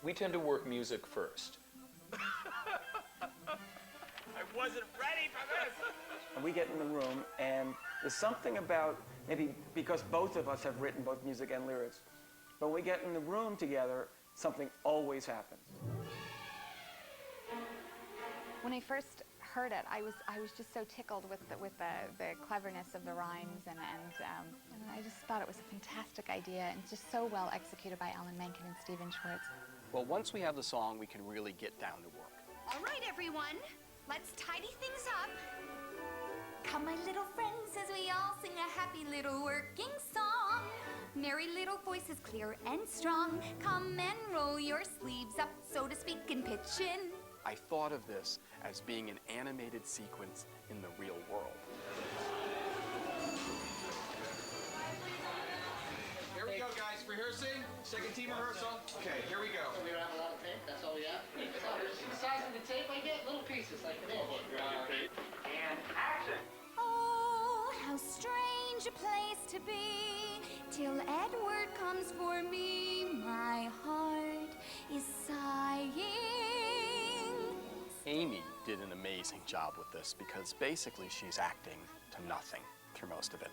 We tend to work music first. I wasn't ready for this! And we get in the room, and there's something about, maybe because both of us have written both music and lyrics, but when we get in the room together, something always happens. When I first heard it, I was just so tickled with the cleverness of the rhymes, and I just thought it was a fantastic idea, and just so well executed by Alan Menken and Stephen Schwartz. Well, once we have the song, we can really get down to work. All right, everyone, let's tidy things up. Come, my little friends, as we all sing a happy little working song. Merry little voices, clear and strong. Come and roll your sleeves up, so to speak, and pitch in. I thought of this as being an animated sequence in the real world. Here we go, guys. Rehearsing. Second team rehearsal. Okay, here we go. We don't have a lot of tape. That's all we have. See the size of the tape I get? Little pieces like an inch. And action. Oh, how strange a place to be. Till Edward comes for me, my heart is sighing. Amy did an amazing job with this because basically she's acting to nothing through most of it.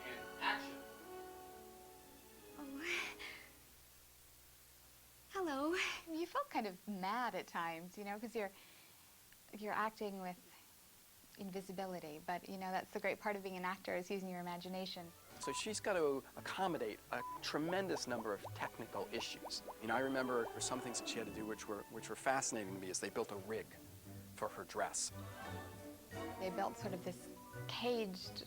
And action. Oh. Hello. You felt kind of mad at times, you know, because you're acting with invisibility, but you know that's the great part of being an actor, is using your imagination. So she's got to accommodate a tremendous number of technical issues. You know, I remember some things that she had to do which were fascinating to me, is they built a rig for her dress. They built sort of this caged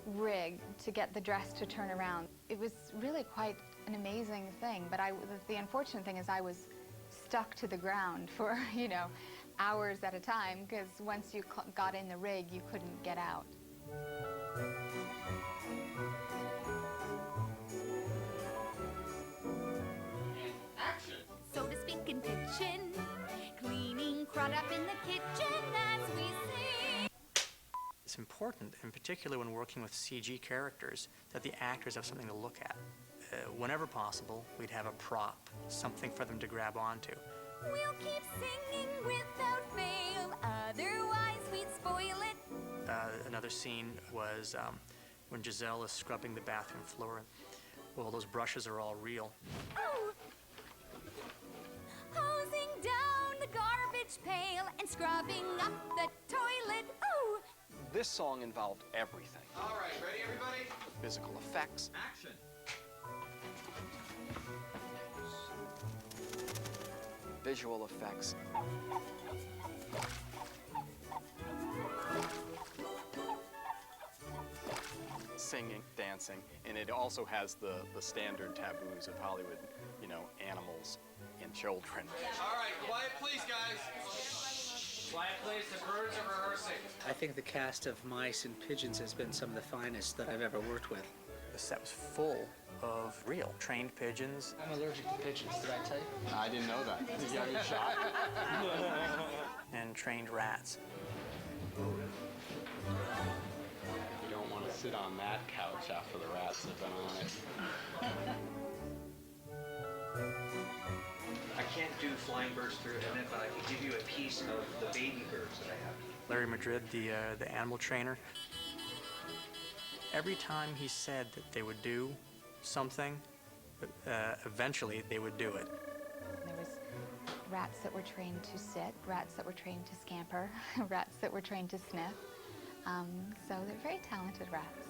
rig to get the dress to turn around. It was really quite an amazing thing, but the unfortunate thing is I was stuck to the ground for, you know, hours at a time, because once you got in the rig, you couldn't get out. Action. So to speak, and pitch in. Cleaning crud up in the kitchen as we sing. It's important, in particular when working with CG characters, that the actors have something to look at. Whenever possible, we'd have a prop, something for them to grab onto. We'll keep singing without fail, otherwise we'd spoil it. Another scene was when Giselle is scrubbing the bathroom floor. Well, those brushes are all real. Oh! Hosing down the garbage pail and scrubbing up the toilet. Oh! This song involved everything. All right, ready, everybody? Physical effects, Action. visual effects, singing, dancing, and it also has the standard taboos of Hollywood, you know, animals and children. All right, quiet please, guys. Quiet please, the birds are rehearsing. I think the cast of Mice and Pigeons has been some of the finest that I've ever worked with. The set was full of real trained pigeons. I'm allergic to pigeons, did I tell you? I didn't know that. Did you have your shot? And trained rats. You don't want to sit on that couch after the rats have been on it. I can't do flying birds through a minute, but I can give you a piece of the baby birds that I have. Larry Madrid, the animal trainer, every time he said that they would do something, eventually they would do it. There was rats that were trained to sit, rats that were trained to scamper, rats that were trained to sniff. So they're very talented rats.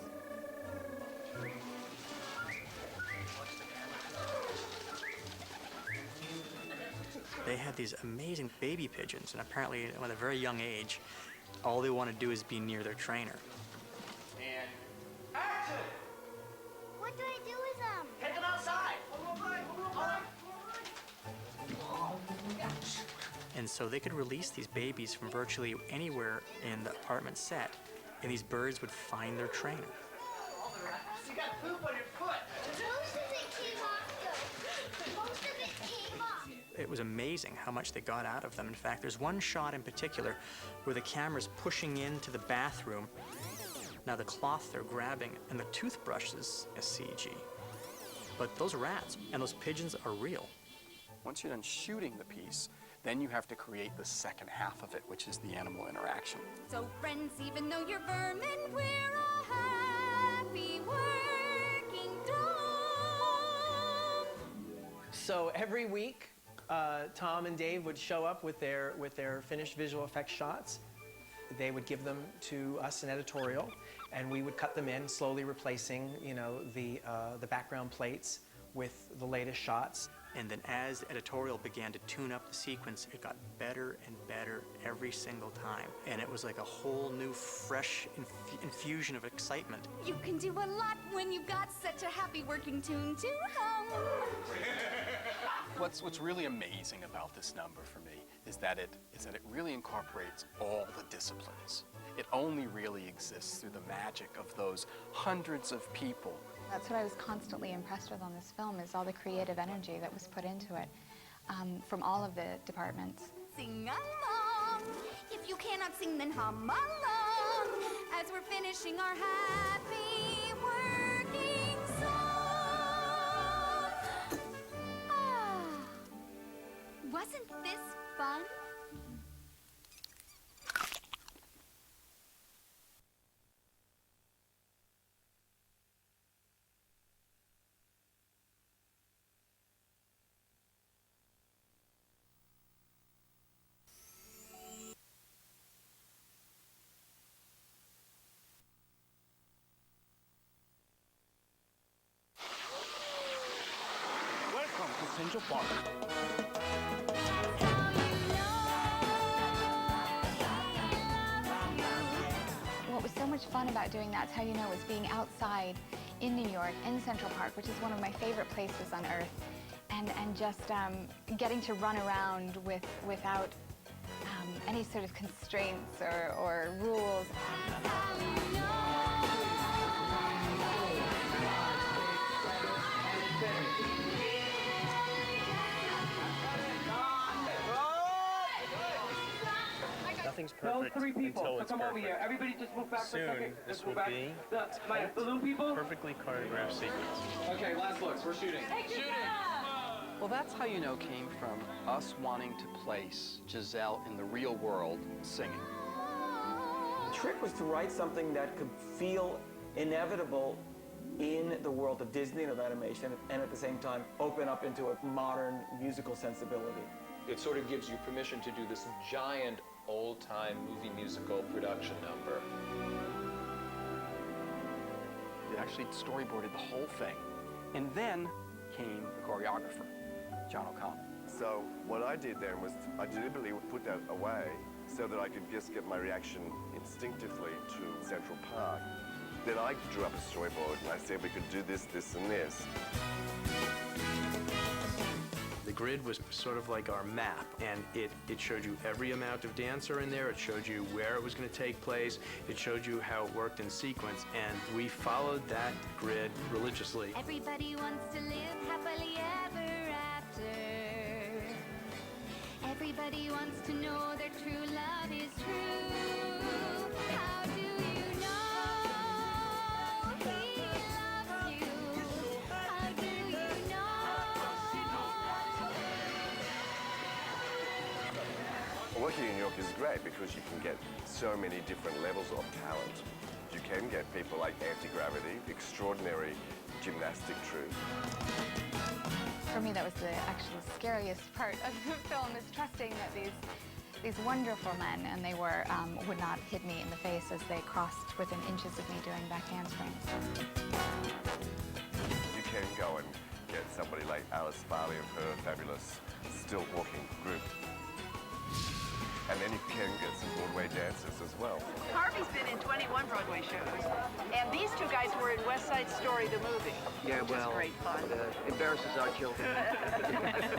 They had these amazing baby pigeons, and apparently at a very young age, all they want to do is be near their trainer. And action. What do I do with them? Take them outside! And so they could release these babies from virtually anywhere in the apartment set, and these birds would find their trainer. You got poop on your foot! Most of it came off, though. Most of it came off. It was amazing how much they got out of them. In fact, there's one shot in particular where the camera's pushing into the bathroom. Now the cloth they're grabbing and the toothbrushes is CG. But those rats and those pigeons are real. Once you're done shooting the piece, then you have to create the second half of it, which is the animal interaction. So friends, even though you're vermin, we're a happy working drum. So every week, Tom and Dave would show up with their finished visual effects shots. They would give them to us in editorial, and we would cut them in, slowly replacing, the background plates with the latest shots. And then as editorial began to tune up the sequence, it got better and better every single time. And it was like a whole new, fresh infusion of excitement. You can do a lot when you've got such a happy working tune to hum. What's really amazing about this number for me is that it really incorporates all the disciplines. It only really exists through the magic of those hundreds of people. That's what I was constantly impressed with on this film, is all the creative energy that was put into it from all of the departments. Sing along. If you cannot sing, then hum along as we're finishing our happy working song. Ah, wasn't this fun? Welcome to Central Park. What was so much fun about doing That's How You Know was being outside in New York, in Central Park, which is one of my favorite places on earth, and just getting to run around without any sort of constraints or rules. Nothing's perfect until it's perfect. Everybody just move back for a Soon, second. this Just will move back. be My balloon people. perfectly choreographed sequence. Okay, last looks. We're shooting. Well, That's How You Know came from us wanting to place Giselle in the real world singing. The trick was to write something that could feel inevitable in the world of Disney and of animation, and at the same time open up into a modern musical sensibility. It sort of gives you permission to do this giant old-time movie musical production number. They actually storyboarded the whole thing. And then came the choreographer, John O'Connell. So what I did then was I deliberately put that away so that I could just get my reaction instinctively to Central Park. Then I drew up a storyboard and I said we could do this, this, and this. The grid was sort of like our map, and it showed you every amount of dancer in there. It showed you where it was going to take place. It showed you how it worked in sequence, and we followed that grid religiously. Everybody wants to live happily ever after. Everybody wants to know their true love is true. How do you know he loves you? How do you know? Working in New York is great because you can get so many different levels of talent. You can get people like Anti-Gravity, extraordinary gymnastic troupe. For me, that was the actually scariest part of the film, is trusting that these wonderful men, and they would not hit me in the face as they crossed within inches of me doing back handsprings. You can go and get somebody like Alice Farley and her fabulous stilt walking group. And then you can get some Broadway dancers as well. Harvey's been in 21 Broadway shows, and these two guys were in West Side Story, the movie. Yeah, which is great fun. Embarrasses our children.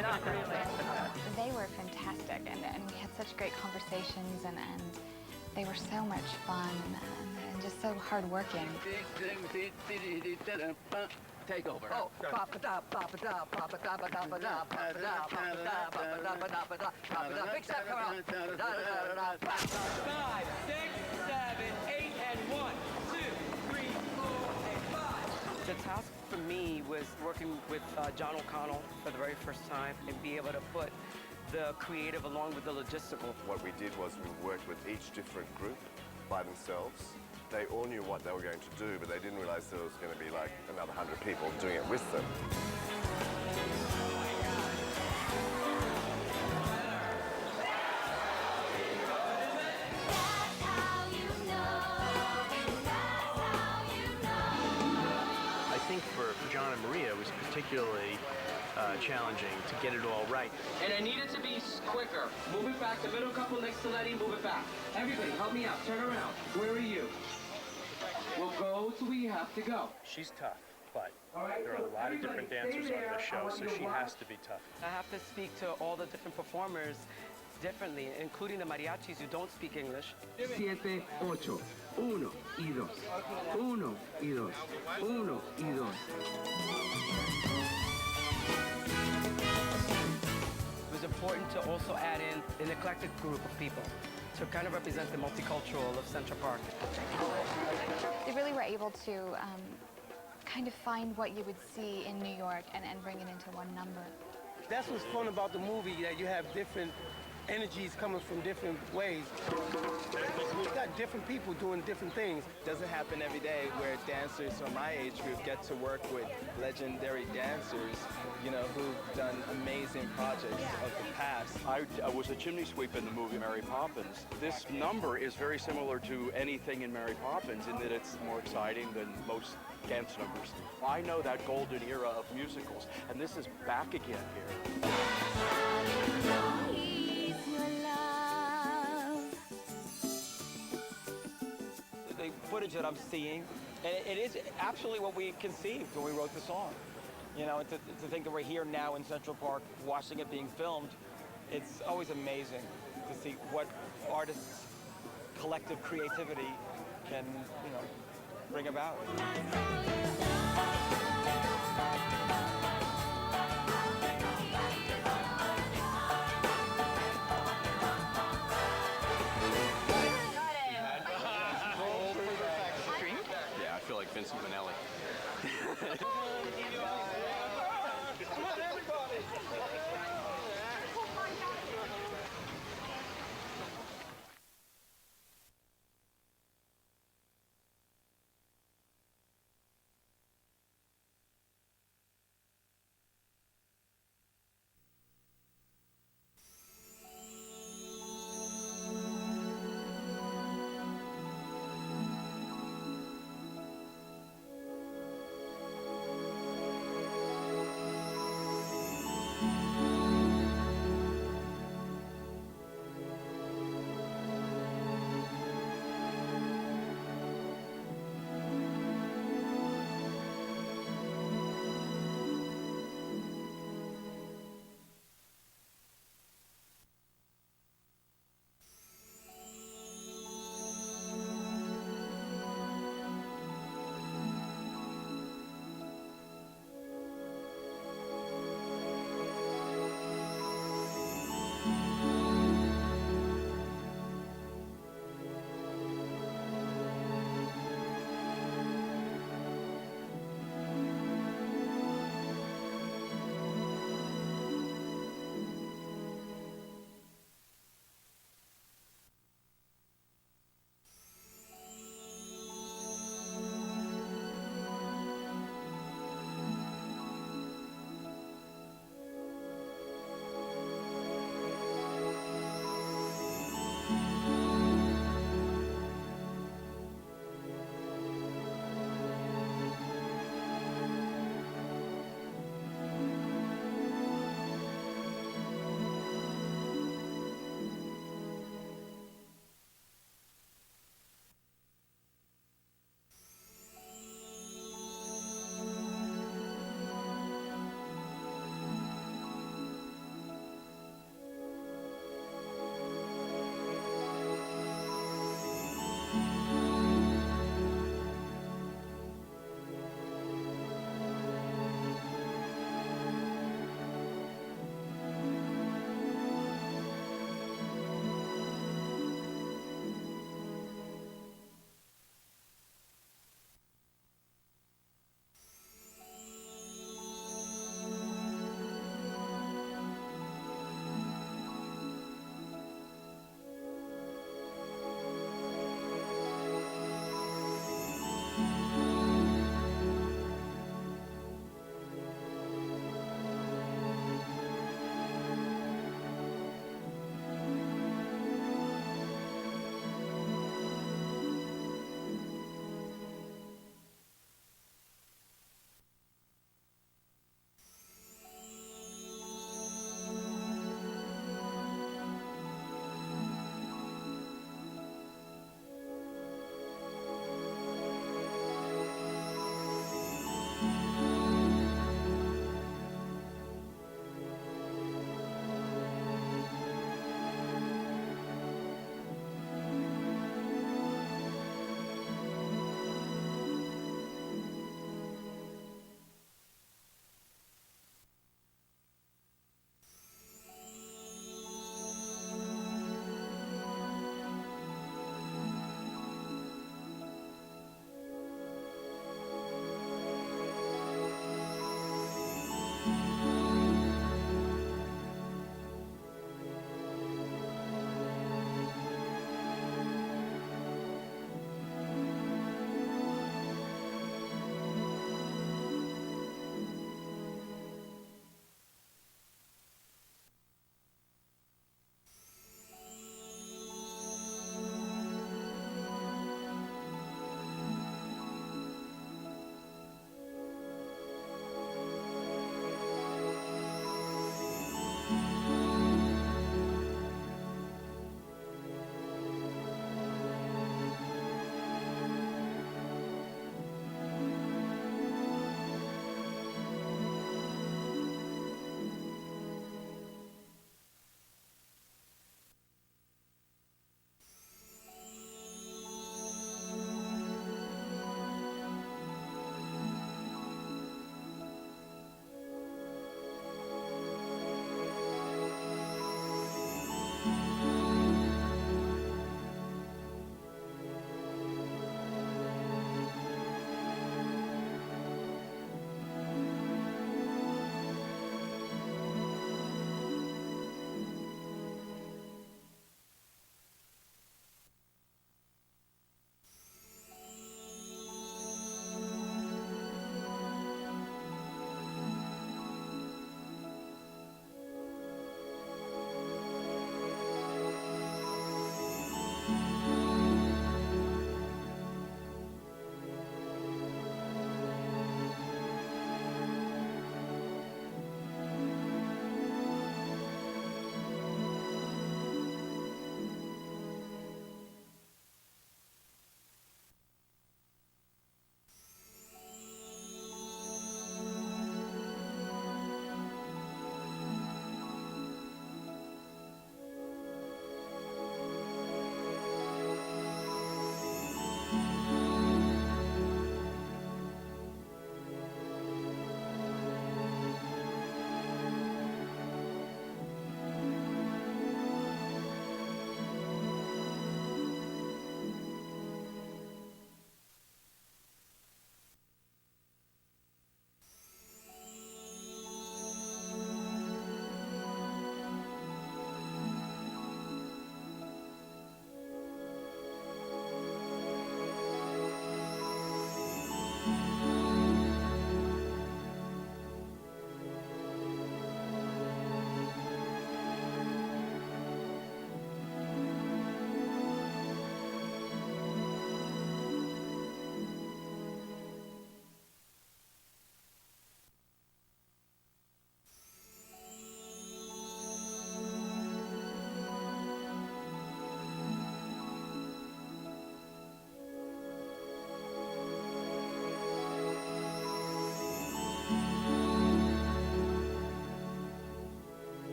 Not really. They were fantastic, and we had such great conversations, and they were so much fun and just so hardworking. Take over. Oh, papa-da, papa-da, papa-da, papa-da, papa-da, papa-da, papa-da, papa-da, papa-da. Big step, come out. Da-da-da-da-da. 5, 6, 7, 8, and 1, 2, 3, 4, and 5. The task for me was working with John O'Connell for the very first time and be able to put the creative along with the logistical. What we did was we worked with each different group by themselves. They all knew what they were going to do, but they didn't realize there was going to be like another 100 people doing it with them. I think for John and Maria, it was particularly challenging to get it all right. And I need it to be quicker. Move it back. The middle couple next to Letty, move it back. Everybody, help me out. Turn around. Where are you? We'll go to where you have to go. She's tough, but there are a lot of different dancers on the show, so she has to be tough. I have to speak to all the different performers differently, including the mariachis who don't speak English. 7, 8, 1 y 2. 1 y 2. 1 y 2. It was important to also add in an eclectic group of people to kind of represent the multicultural of Central Park. They really were able to kind of find what you would see in New York and bring it into one number. That's what's fun about the movie, that you have different energies coming from different ways. We've got different people doing different things. Doesn't happen every day where dancers from my age group get to work with legendary dancers, you know, who've done amazing projects of the past. I was a chimney sweep in the movie Mary Poppins. This number is very similar to anything in Mary Poppins in that it's more exciting than most dance numbers. I know that golden era of musicals, and this is back again here. The footage that I'm seeing, and it is absolutely what we conceived when we wrote the song. You know, to think that we're here now in Central Park watching it being filmed, it's always amazing to see what artists' collective creativity can, you know, bring about. Yeah, I feel like Vincent Minnelli. Come on, everybody!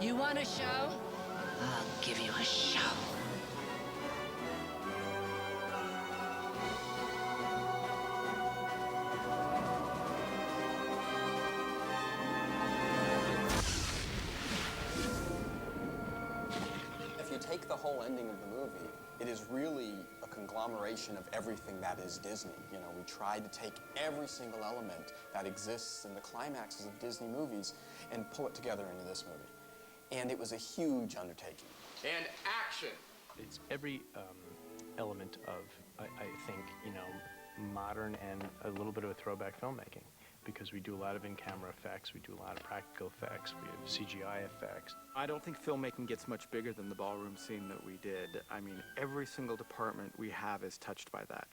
You want a show? I'll give you a show. If you take the whole ending of the movie, it is really a conglomeration of everything that is Disney. You know, we tried to take every single element that exists in the climaxes of Disney movies and pull it together into this movie. And it was a huge undertaking. And action! It's every element of, I think, you know, modern and a little bit of a throwback filmmaking, because we do a lot of in-camera effects, we do a lot of practical effects, we have CGI effects. I don't think filmmaking gets much bigger than the ballroom scene that we did. I mean, every single department we have is touched by that.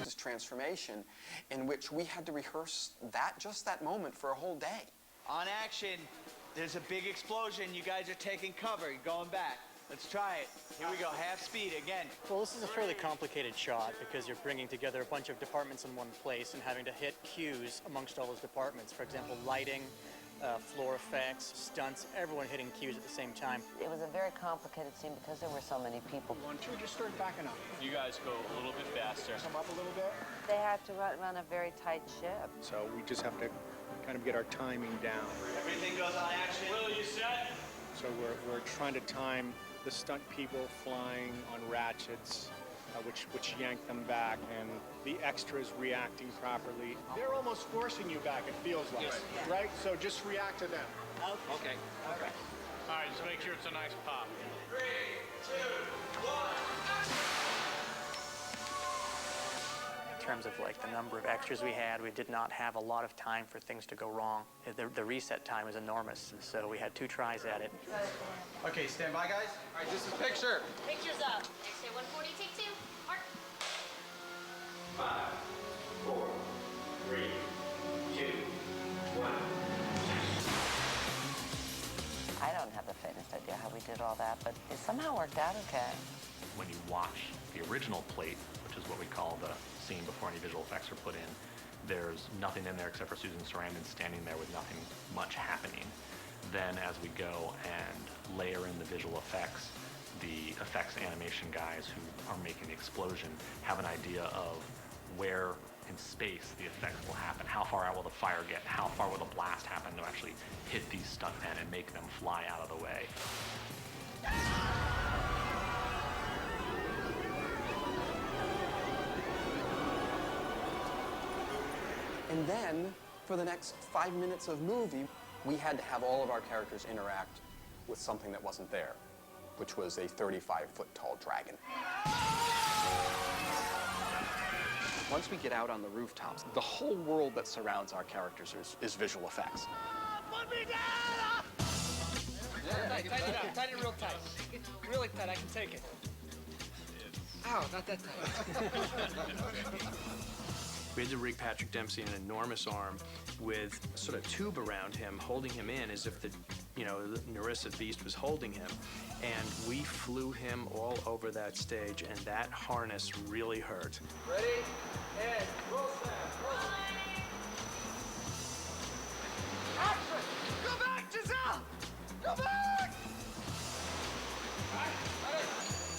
This transformation in which we had to rehearse just that moment for a whole day. On action, there's a big explosion. You guys are taking cover. You're going back. Let's try it. Here we go, half speed again. Well, this is a fairly complicated shot because you're bringing together a bunch of departments in one place and having to hit cues amongst all those departments. For example, lighting, floor effects, stunts, everyone hitting cues at the same time. It was a very complicated scene because there were so many people. 1, 2, just start backing up. You guys go a little bit faster. Come up a little bit. They had to run a very tight ship. So we just have to kind of get our timing down. Everything goes on action. Will, you set? So we're trying to time the stunt people flying on ratchets, which yank them back, and the extras reacting properly. They're almost forcing you back, it feels like, right? So just react to them. Okay. All right, just make sure it's a nice pop. 3, 2, 1. In terms of like the number of extras we had, we did not have a lot of time for things to go wrong. The reset time is enormous, so we had 2 tries at it. Okay, stand by, guys. All right, this is picture. Pictures up. X-ray 140, take 2. Mark. 5, 4, 3, 2, 1. I don't have the faintest idea how we did all that, but it somehow worked out okay. When you watch the original plate, which is what we call the scene before any visual effects are put in, there's nothing in there except for Susan Sarandon standing there with nothing much happening. Then as we go and layer in the visual effects, the effects animation guys who are making the explosion have an idea of where in space the effects will happen. How far out will the fire get? How far will the blast happen to actually hit these stuntmen and make them fly out of the way? And then, for the next 5 minutes of movie, we had to have all of our characters interact with something that wasn't there, which was a 35-foot-tall dragon. Once we get out on the rooftops, the whole world that surrounds our characters is visual effects. Tighten it up. Tighten it real tight. Really tight. I can take it. Ow, not that tight. We had to rig Patrick Dempsey an enormous arm with sort of tube around him, holding him in as if the Nerissa beast was holding him. And we flew him all over that stage, and that harness really hurt. Ready? And roll snap. Roll snap. Action! Go back, Giselle! Go back!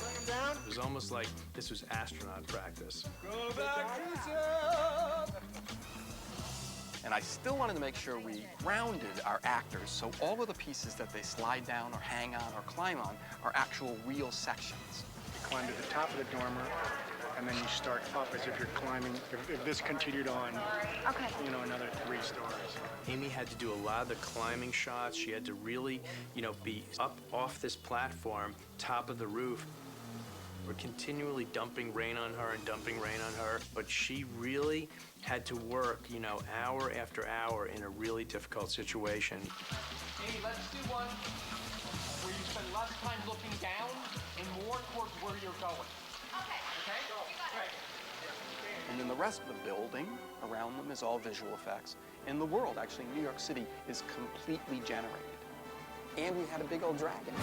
Bring him down. It was almost like this was astronaut practice. Go back, Giselle! And I still wanted to make sure we grounded our actors, so all of the pieces that they slide down or hang on or climb on are actual real sections. You climb to the top of the dormer, and then you start up as if you're climbing, if this continued on, another 3 stories. Amy had to do a lot of the climbing shots. She had to really, be up off this platform, top of the roof. We're continually dumping rain on her and dumping rain on her, but she really had to work, hour after hour in a really difficult situation. Amy, let's do one where you spend less time looking down and more towards where you're going. Okay. Okay? You got it. Right. And then the rest of the building around them is all visual effects. And the world, actually, New York City, is completely generated. And we had a big old dragon.